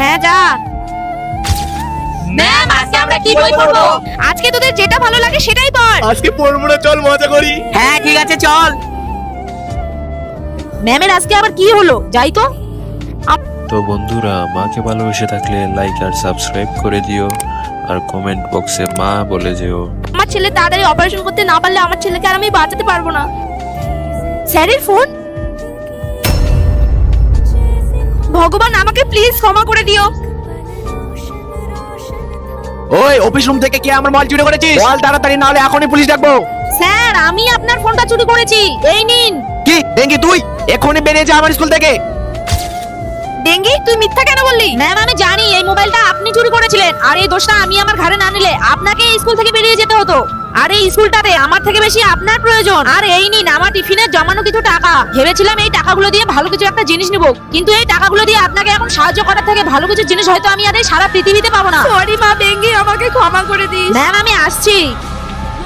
হ্যাঁ যা। ম্যাম আজকে আমরা কি বই পড়বো? আজকে তোদের যেটা ভালো লাগে সেটাই পড়। আজকে পড়বো না, চল মজা করি। হ্যাঁ ঠিক আছে চল। ম্যামের আজকে আবার কি হলো? যাই তো। তো বন্ধুরা, মাকে ভালোবেসে থাকলে লাইক আর সাবস্ক্রাইব করে দিও, আর কমেন্ট বক্সে মা বলে যেও। আমার ছেলে তাড়াতাড়ি অপারেশন করতে না পারলে আমার ছেলেকে আর আমি বাঁচাতে পারবো না। স্যারের ফোন। ভগবান আমাকে প্লিজ ক্ষমা করে দিও। ওই অফিস রুম থেকে কে আমার মাল চুরি করেছিস? বল তাড়াতাড়ি, না হলে এখনই পুলিশ ডাকবো। স্যার আমি আপনার ফোনটা চুরি করেছি, এই নিন। কি ডেঙ্গি তুই? এখনই বেরিয়ে যা আমার স্কুল থেকে। ডেঙ্গি তুই মিথ্যা কেন বললি? ম্যাম আমি জানি এই মোবাইলটা আপনি চুরি করেছিলেন, আর এই দোষটা আমি আমার ঘাড়ে না নিলে আপনাকে এই স্কুল থেকে বেরিয়ে যেতে হতো। আর এই স্কুলটাতে আমার থেকে বেশি আপনার প্রয়োজন। আর এই নিন আমার টিফিনে জমানো কিছু টাকা। ভেবেছিলাম এই টাকাগুলো দিয়ে ভালো কিছু একটা জিনিস নিব, কিন্তু এই টাকাগুলো দিয়ে আপনাকে এখন সাহায্য করার থেকে ভালো কিছু জিনিস হয়তো আমি আর এই সারা পৃথিবীতে পাবো না। সরি মা, ডেঙ্গি আমাকে ক্ষমা করে দিস। ম্যাম আমি আসছি।